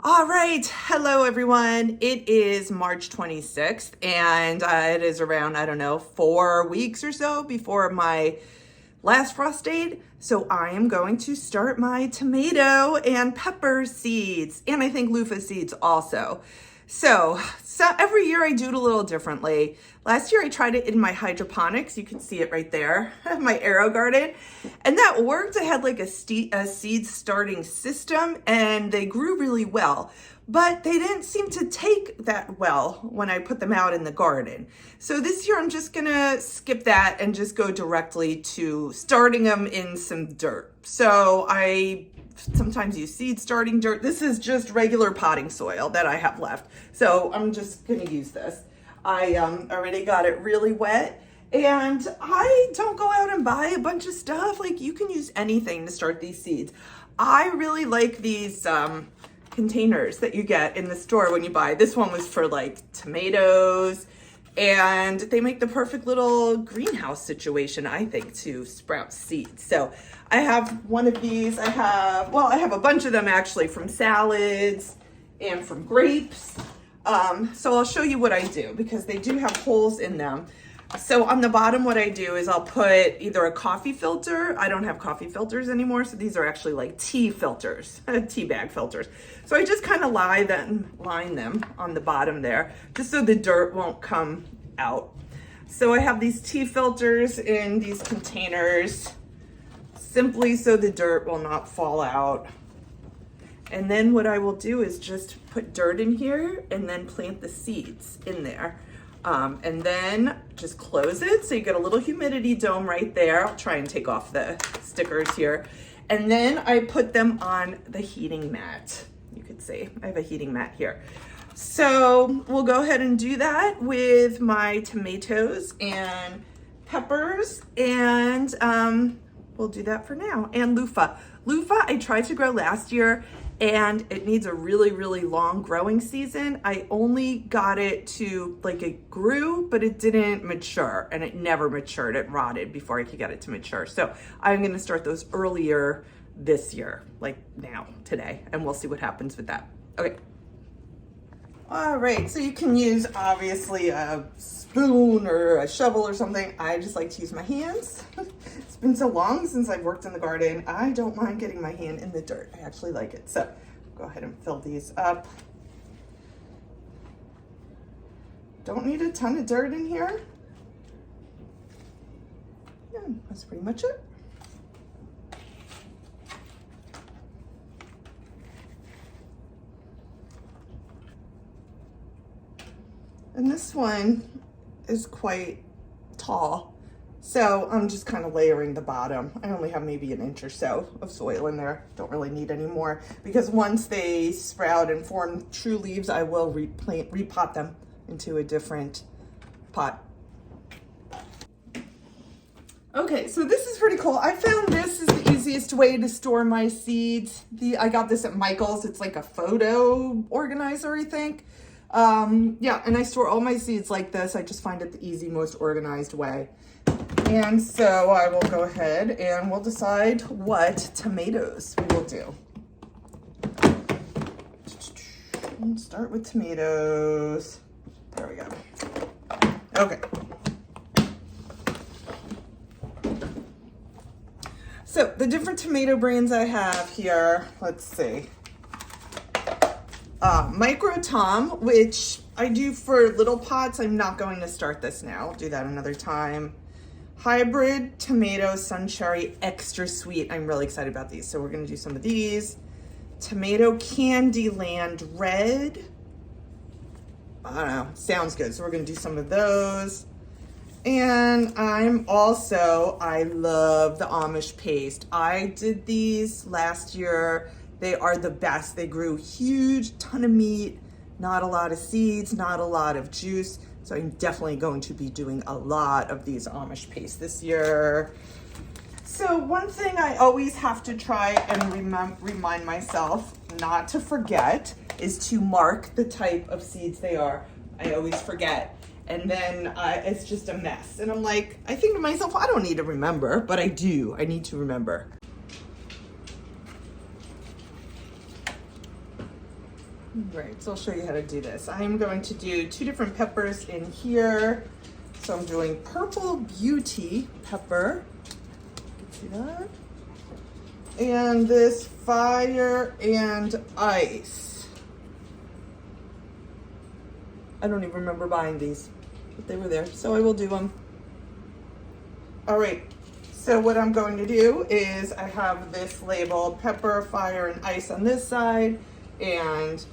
All right. Hello, everyone. It is March 26th, and it is around, I don't know, 4 weeks or so before my last frost date. So I am going to start my tomato and pepper seeds, and I think loofah seeds also. So every year I do it a little differently. Last year I tried it in my hydroponics. You can see it right there, my arrow garden. And that worked. I had like a seed starting system and they grew really well. But they didn't seem to take that well when I put them out in the garden. So this year I'm just gonna skip that and just go directly to starting them in some dirt. So I sometimes use seed starting dirt. This is just regular potting soil that I have left. So I'm just gonna use this. I already got it really wet, and I don't go out and buy a bunch of stuff. Like, you can use anything to start these seeds. I really like these containers that you get in the store when you buy. This one was for like tomatoes, and they make the perfect little greenhouse situation, I think, to sprout seeds. So I have one of these. I have a bunch of them actually, from salads and from grapes. So I'll show you what I do, because they do have holes in them. So on the bottom, what I do is I'll put either a coffee filter. I don't have coffee filters anymore, so these are actually like tea filters, tea bag filters. So I just kind of line them on the bottom there, just so the dirt won't come out. So I have these tea filters in these containers, simply so the dirt will not fall out. And then what I will do is just put dirt in here and then plant the seeds in there. And then just close it so you get a little humidity dome right there. I'll try and take off the stickers here. And then I put them on the heating mat. You could see I have a heating mat here. So we'll go ahead and do that with my tomatoes and peppers, and we'll do that for now. And loofah. Loofah I tried to grow last year, and it needs a really, really long growing season. I only got it to, like, it grew, but it didn't mature, and it never matured. It rotted before I could get it to mature. So I'm gonna start those earlier this year, like now, today, and we'll see what happens with that. Okay. All right, so you can use obviously a spoon or a shovel or something. I just like to use my hands. It's been so long since I've worked in the garden. I don't mind getting my hand in the dirt. I actually like it. So go ahead and fill these up. Don't need a ton of dirt in here. Yeah, that's pretty much it. And this one is quite tall, so I'm just kind of layering the bottom. I only have maybe an inch or so of soil in there. Don't really need any more, because once they sprout and form true leaves, I will repot them into a different pot. Okay, so this is pretty cool. I found this is the easiest way to store my seeds. I got this at Michael's. It's like a photo organizer, I think. Yeah, and I store all my seeds like this. I just find it the easy, most organized way. And so I will go ahead and we'll decide what tomatoes we will do. Let's start with tomatoes. There we go. Okay. So the different tomato brands I have here, let's see. Micro Tom, which I do for little pots. I'm not going to start this now. I'll do that another time. Hybrid tomato sun cherry extra sweet. I'm really excited about these. So we're going to do some of these. Tomato Candyland red. I don't know. Sounds good. So we're going to do some of those. And I love the Amish paste. I did these last year. They are the best. They grew huge, ton of meat, not a lot of seeds, not a lot of juice. So I'm definitely going to be doing a lot of these Amish paste this year. So one thing I always have to try and remind myself not to forget is to mark the type of seeds they are. I always forget. And then it's just a mess. And I'm like, I think to myself, I don't need to remember, but I do. I need to remember. Right, so I'll show you how to do this. I'm going to do 2 different peppers in here. So I'm doing Purple Beauty pepper. See that? And this Fire and Ice. I don't even remember buying these, but they were there, so I will do them. All right, so what I'm going to do is I have this labeled Pepper, Fire, and Ice on this side, and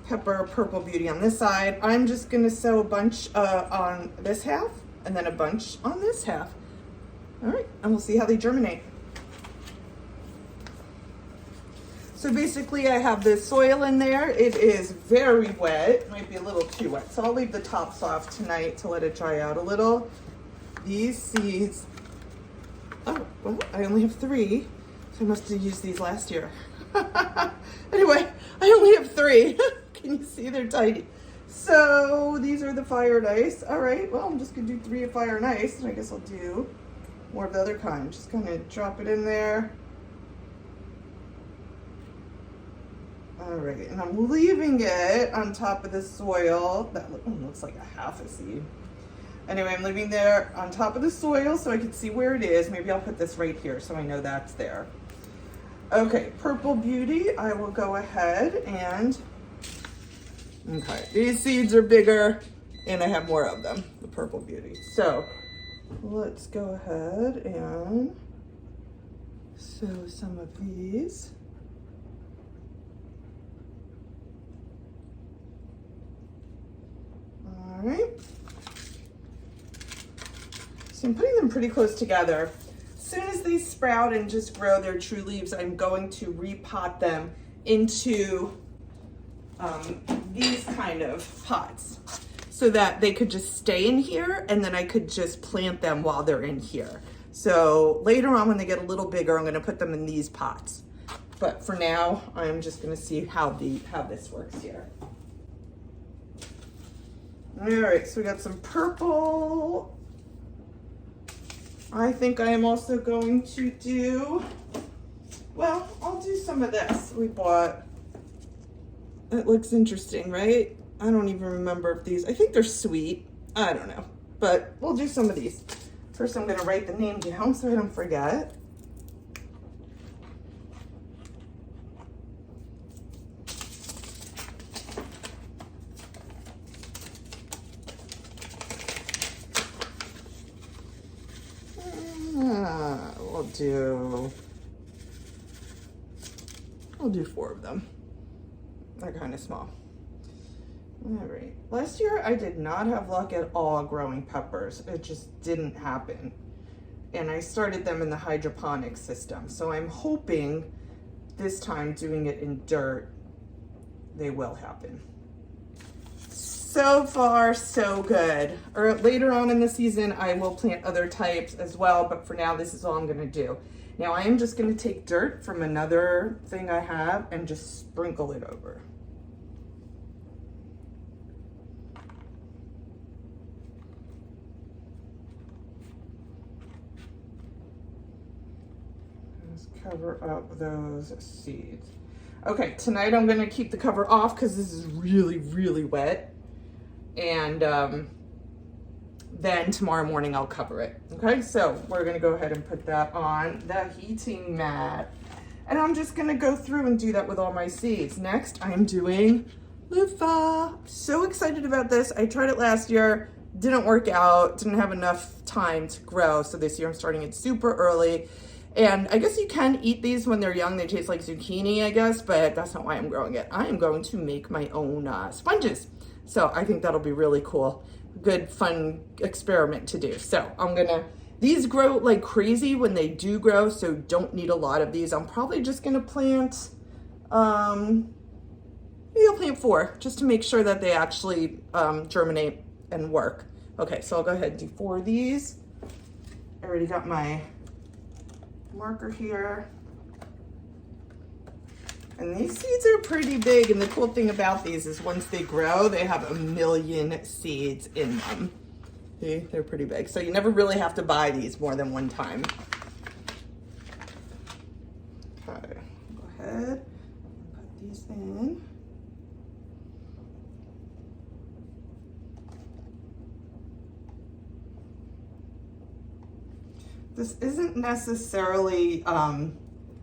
Pepper, Purple Beauty on this side. I'm just gonna sew a bunch on this half, and then a bunch on this half. All right, and we'll see how they germinate. So basically I have this soil in there. It is very wet, might be a little too wet. So I'll leave the tops off tonight to let it dry out a little. These seeds, oh, well, I only have 3. So I must have used these last year. Anyway, I only have 3. Can you see? They're tiny. So these are the Fire and Ice. All right, well, I'm just gonna do 3 of Fire and Ice, and I guess I'll do more of the other kind. Just gonna drop it in there. All right, and I'm leaving it on top of the soil. That looks like a half a seed. Anyway, I'm leaving there on top of the soil so I can see where it is. Maybe I'll put this right here so I know that's there. Okay, Purple Beauty, I will go ahead and, okay, these seeds are bigger and I have more of them, the Purple Beauty. So let's go ahead and sow some of these. All right. So I'm putting them pretty close together. As soon as they sprout and just grow their true leaves, I'm going to repot them into these kind of pots so that they could just stay in here, and then I could just plant them while they're in here. So later on when they get a little bigger, I'm gonna put them in these pots. But for now, I'm just gonna see how this works here. All right, so we got some purple. I think I am also going to do, well, I'll do some of this. We bought, it looks interesting, right? I don't even remember if these, I think they're sweet. I don't know, but we'll do some of these. First, I'm gonna write the name down so I don't forget. I'll do 4 of them. They're kind of small. All right. Last year, I did not have luck at all growing peppers. It just didn't happen. And I started them in the hydroponic system. So I'm hoping this time doing it in dirt, they will happen. So far, so good. Or later on in the season, I will plant other types as well, but for now, this is all I'm gonna do. Now I am just gonna take dirt from another thing I have and just sprinkle it over. Just cover up those seeds. Okay, tonight I'm gonna keep the cover off because this is really, really wet. And then tomorrow morning I'll cover it. Okay, so we're gonna go ahead and put that on the heating mat. And I'm just gonna go through and do that with all my seeds. Next, I'm doing Loofah. So excited about this. I tried it last year, didn't work out, didn't have enough time to grow. So this year I'm starting it super early. And I guess you can eat these when they're young. They taste like zucchini, I guess, but that's not why I'm growing it. I am going to make my own sponges. So I think that'll be really cool. Good, fun experiment to do. So these grow like crazy when they do grow, so don't need a lot of these. I'm probably just gonna plant, maybe I'll plant 4 just to make sure that they actually germinate and work. Okay, so I'll go ahead and do 4 of these. I already got my marker here. And these seeds are pretty big, and the cool thing about these is once they grow, they have 1,000,000 seeds in them. See, they're pretty big. So you never really have to buy these more than one time. Okay, go ahead and put these in. This isn't necessarily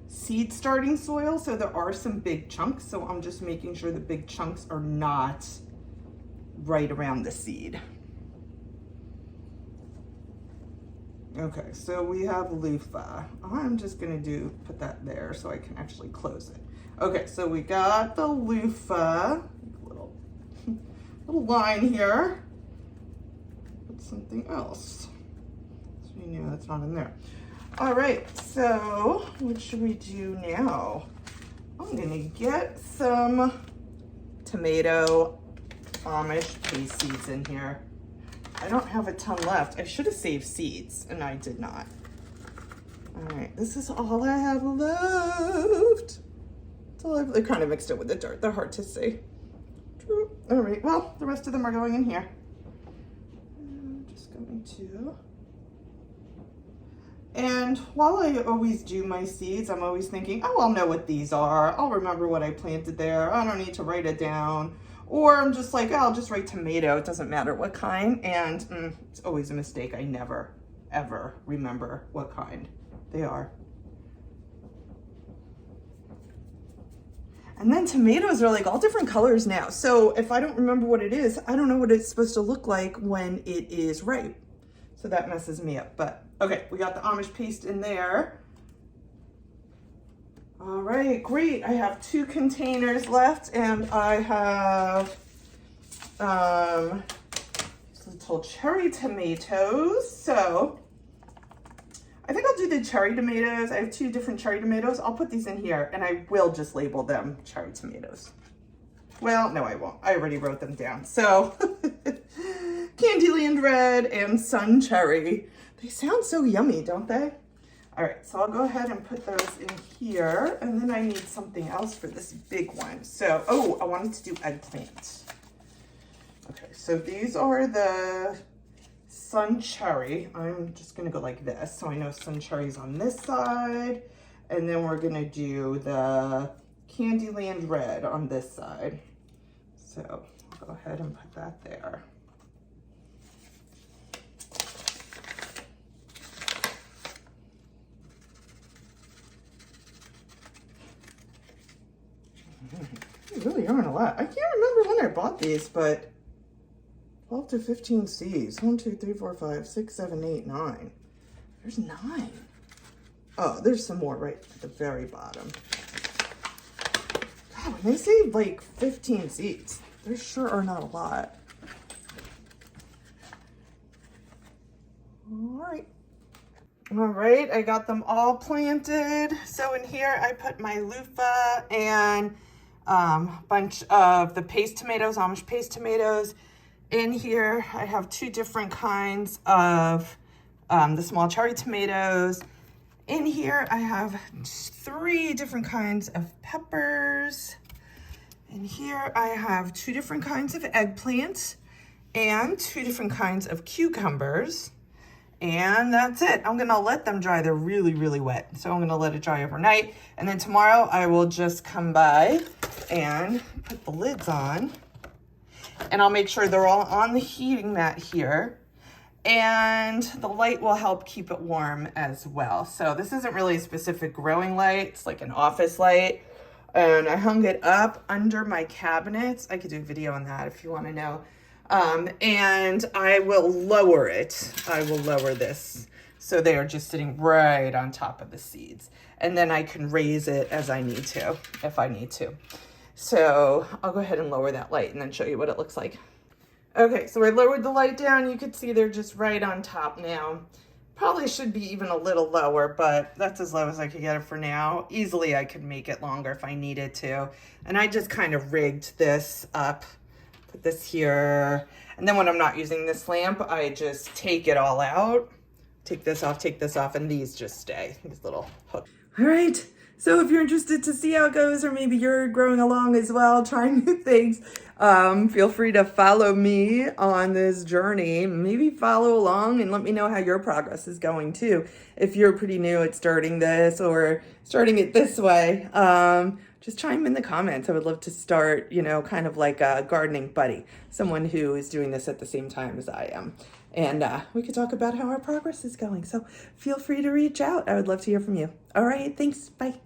seed starting soil, so there are some big chunks, so I'm just making sure the big chunks are not right around the seed. Okay, so we have loofah. I'm just gonna put that there so I can actually close it. Okay, so we got the loofah, little line here. Put something else. So you know that's not in there. All right, so what should we do now? I'm gonna get some tomato Amish paste seeds in here. I don't have a ton left. I should have saved seeds, and I did not. All right, this is all I have left. I kind of mixed it with the dirt. They're hard to see. All right, well, the rest of them are going in here. I'm just going to... And while I always do my seeds, I'm always thinking, oh, I'll know what these are. I'll remember what I planted there. I don't need to write it down. Or I'm just like, oh, I'll just write tomato. It doesn't matter what kind. And it's always a mistake. I never, ever remember what kind they are. And then tomatoes are like all different colors now. So if I don't remember what it is, I don't know what it's supposed to look like when it is ripe. So that messes me up. But okay, we got the Amish paste in there. All right, great. I have 2 containers left, and I have little cherry tomatoes. So I think I'll do the cherry tomatoes. I have 2 different cherry tomatoes. I'll put these in here, and I will just label them cherry tomatoes. Well, no, I won't. I already wrote them down. So Candyland Red and Sun Cherry. They sound so yummy, don't they? All right, so I'll go ahead and put those in here, and then I need something else for this big one. So, oh, I wanted to do eggplant. Okay, so these are the Sun Cherry. I'm just gonna go like this, so I know Sun Cherry's on this side, and then we're gonna do the Candyland Red on this side. So I'll go ahead and put that there. They really aren't a lot. I can't remember when I bought these, but 12 to 15 seeds. 1, 2, 3, 4, 5, 6, 7, 8, 9. There's 9. Oh, there's some more right at the very bottom. God, when they say like 15 seeds, there sure are not a lot. All right, I got them all planted. So in here, I put my loofah and bunch of the paste tomatoes, Amish paste tomatoes. In here, I have 2 different kinds of the small cherry tomatoes. In here, I have 3 different kinds of peppers. In here, I have 2 different kinds of eggplant and 2 different kinds of cucumbers. And that's it. I'm gonna let them dry. They're really, really wet. So I'm gonna let it dry overnight. And then tomorrow I will just come by and put the lids on. And I'll make sure they're all on the heating mat here. And the light will help keep it warm as well. So this isn't really a specific growing light. It's like an office light. And I hung it up under my cabinets. I could do a video on that if you wanna know. And I will lower it. I will lower this so they are just sitting right on top of the seeds. And then I can raise it as I need to, if I need to. So I'll go ahead and lower that light and then show you what it looks like. Okay, so I lowered the light down. You can see they're just right on top now. Probably should be even a little lower, but that's as low as I could get it for now. Easily I could make it longer if I needed to. And I just kind of rigged this up. Put this here, and then when I'm not using this lamp, I just take it all out, take this off, and these just stay, these little hooks. All right, so if you're interested to see how it goes, or maybe you're growing along as well, trying new things, Feel free to follow me on this journey. Maybe follow along and let me know how your progress is going too. If you're pretty new at starting this or starting it this way, just chime in the comments. I would love to start, kind of like a gardening buddy, someone who is doing this at the same time as I am. And we could talk about how our progress is going. So feel free to reach out. I would love to hear from you. All right, thanks. Bye.